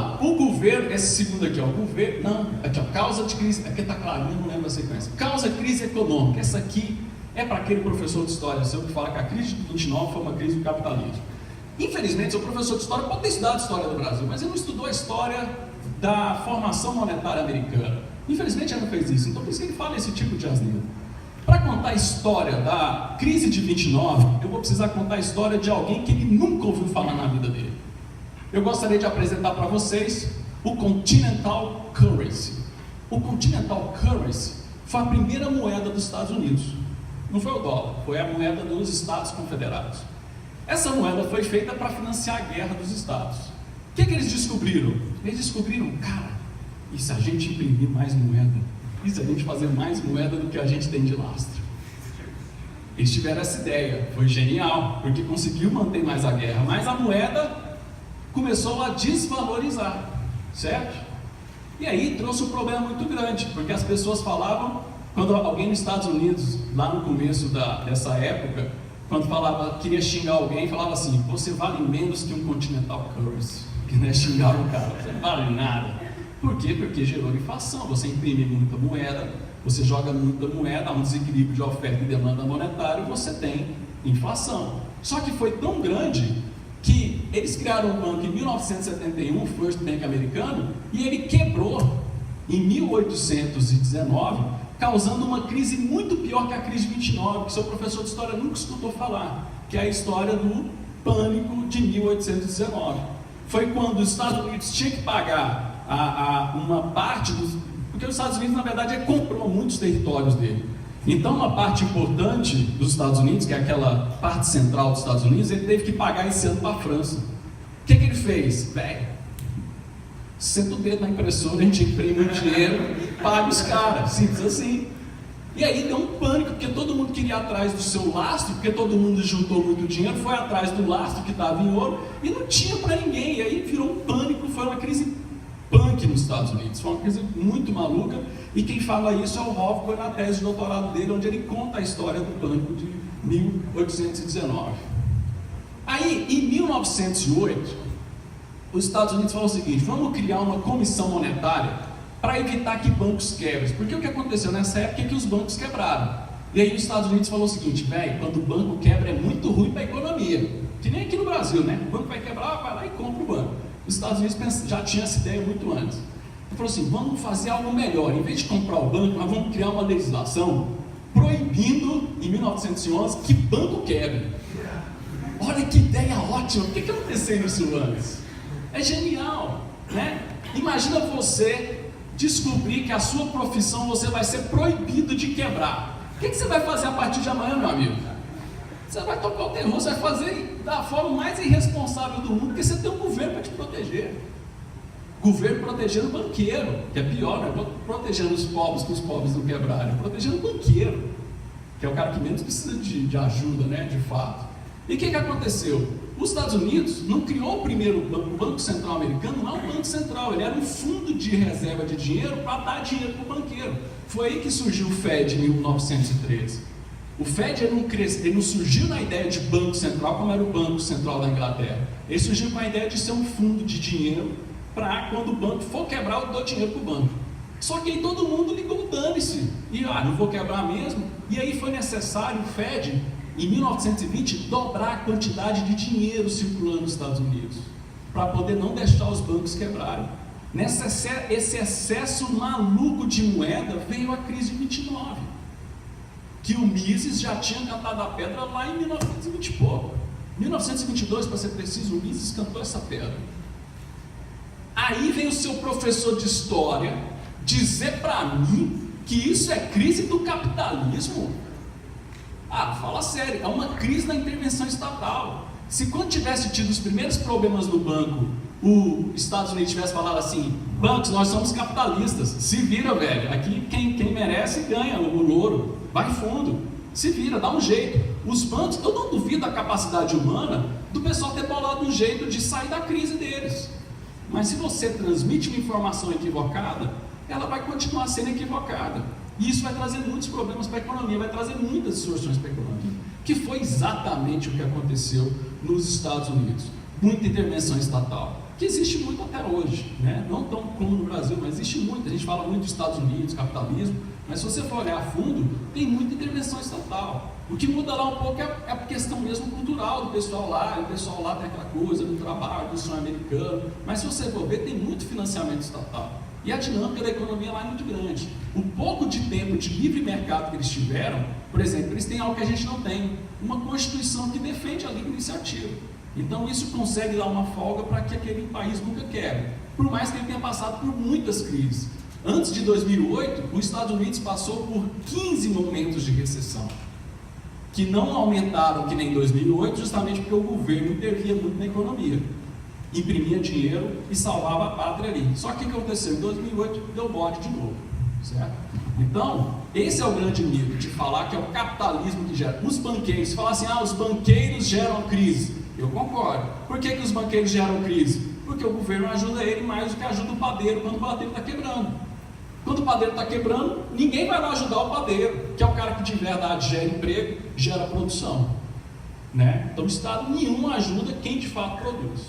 lá, o governo, esse segundo aqui, ó, o governo, não, aqui, ó, causa de crise, aqui está claro, eu não lembro a sequência, causa de crise econômica, essa aqui é para aquele professor de história seu que fala que a crise de 29 foi uma crise do capitalismo. Infelizmente, seu professor de história pode ter estudado a história do Brasil, mas ele não estudou a história da formação monetária americana. Infelizmente, ele não fez isso, então por isso que ele fala esse tipo de asneira. Para contar a história da crise de 29, eu vou precisar contar a história de alguém que ele nunca ouviu falar na vida dele. Eu gostaria de apresentar para vocês o Continental Currency. O Continental Currency foi a primeira moeda dos Estados Unidos. Não foi o dólar, foi a moeda dos Estados Confederados. Essa moeda foi feita para financiar a guerra dos Estados. O que eles descobriram? Eles descobriram, cara, e se a gente imprimir mais moeda? E se a gente fazer mais moeda do que a gente tem de lastro? Eles tiveram essa ideia, foi genial, porque conseguiu manter mais a guerra, mas a moeda começou a desvalorizar, certo? E aí trouxe um problema muito grande, porque as pessoas falavam, quando alguém nos Estados Unidos, lá no começo dessa época, quando falava, queria xingar alguém, falava assim, você vale menos que um Continental Currency, que não é xingar o cara, você não vale nada. Por quê? Porque gerou inflação, você imprime muita moeda, você joga muita moeda, há um desequilíbrio de oferta e demanda monetária e você tem inflação. Só que foi tão grande que eles criaram um banco em 1971, o First Bank americano, e ele quebrou em 1819, causando uma crise muito pior que a crise de 29, que seu professor de história nunca escutou falar, que é a história do pânico de 1819. Foi quando os Estados Unidos tinham que pagar uma parte dos... Porque os Estados Unidos, na verdade, comprou muitos territórios dele. Então, uma parte importante dos Estados Unidos, que é aquela parte central dos Estados Unidos, ele teve que pagar esse ano para a França. O que ele fez? Velho, senta o dedo na impressora, a gente imprime o dinheiro, paga os caras, simples assim. E aí deu um pânico, porque todo mundo queria ir atrás do seu lastro, porque todo mundo juntou muito dinheiro, foi atrás do lastro que estava em ouro, e não tinha para ninguém. E aí virou um pânico, foi uma crise punk nos Estados Unidos, foi uma crise muito maluca, e quem fala isso é o Hofbauer na tese de doutorado dele, onde ele conta a história do pânico de 1819. Aí, em 1908, os Estados Unidos falaram o seguinte, vamos criar uma comissão monetária para evitar que bancos quebrem, porque o que aconteceu nessa época é que os bancos quebraram. E aí os Estados Unidos falou o seguinte, velho, quando o banco quebra é muito ruim para a economia, que nem aqui no Brasil, né? O banco vai quebrar, vai lá e compra o banco. Os Estados Unidos já tinham essa ideia muito antes. Ele falou assim, vamos fazer algo melhor, em vez de comprar o banco, nós vamos criar uma legislação proibindo, em 1911, que banco quebre. Olha que ideia ótima, por que aconteceu isso antes? É genial, né? Imagina você descobrir que a sua profissão você vai ser proibido de quebrar. O que você vai fazer a partir de amanhã, meu amigo? Você vai tocar o terror, você vai fazer da forma mais irresponsável do mundo, porque você tem um governo para te proteger. Governo protegendo o banqueiro, que é pior, não é protegendo os pobres que os pobres não quebrarem, protegendo o banqueiro, que é o cara que menos precisa de ajuda, né, de fato. E o que aconteceu? Os Estados Unidos não criou o primeiro banco, o Banco Central americano não é um banco central, ele era um fundo de reserva de dinheiro para dar dinheiro para o banqueiro. Foi aí que surgiu o Fed em 1913. O Fed ele não surgiu na ideia de banco central como era o Banco Central da Inglaterra. Ele surgiu com a ideia de ser um fundo de dinheiro para quando o banco for quebrar, eu dou dinheiro para o banco. Só que aí todo mundo ligou, dane-se, e não vou quebrar mesmo. E aí foi necessário o Fed, em 1920, dobrar a quantidade de dinheiro circulando nos Estados Unidos, para poder não deixar os bancos quebrarem. Esse excesso maluco de moeda veio a crise de 29, que o Mises já tinha cantado a pedra lá em 1920 e pouco. 1922, para ser preciso, o Mises cantou essa pedra. Aí vem o seu professor de história dizer para mim que isso é crise do capitalismo? Fala sério, é uma crise na intervenção estatal. Se quando tivesse tido os primeiros problemas no banco, os Estados Unidos tivesse falado assim, bancos, nós somos capitalistas, se vira, velho, aqui quem merece ganha o louro, vai fundo, se vira, dá um jeito. Os bancos, eu não duvido da capacidade humana do pessoal ter bolado um jeito de sair da crise deles. Mas se você transmite uma informação equivocada, ela vai continuar sendo equivocada. E isso vai trazer muitos problemas para a economia, vai trazer muitas distorções para a economia, que foi exatamente o que aconteceu nos Estados Unidos. Muita intervenção estatal. que existe muito até hoje, né? Não tão como no Brasil, mas existe muito. A gente fala muito dos Estados Unidos, capitalismo, mas se você for olhar a fundo, tem muita intervenção estatal. O que muda lá um pouco é a questão mesmo cultural do pessoal lá, o pessoal lá tem aquela coisa do trabalho, do sonho americano, mas se você for ver, tem muito financiamento estatal. E a dinâmica da economia lá é muito grande. O pouco de tempo de livre mercado que eles tiveram, por exemplo, eles têm algo que a gente não tem, uma Constituição que defende a livre iniciativa. Então isso consegue dar uma folga para que aquele país nunca quebre, por mais que ele tenha passado por muitas crises. Antes de 2008, os Estados Unidos passou por 15 momentos de recessão, que não aumentaram que nem em 2008, justamente porque o governo intervia muito na economia, imprimia dinheiro e salvava a pátria ali. Só que o que aconteceu? Em 2008 deu bode de novo, certo? Então, esse é o grande mito de falar que é o capitalismo que gera. Os banqueiros, se falar assim, os banqueiros geram crise, eu concordo. Por que os banqueiros geram crise? Porque o governo ajuda ele mais do que ajuda o padeiro quando o padeiro está quebrando. Quando o padeiro está quebrando, ninguém vai lá ajudar o padeiro, que é o cara que de verdade gera emprego, gera produção, né? Então o Estado nenhum ajuda quem de fato produz.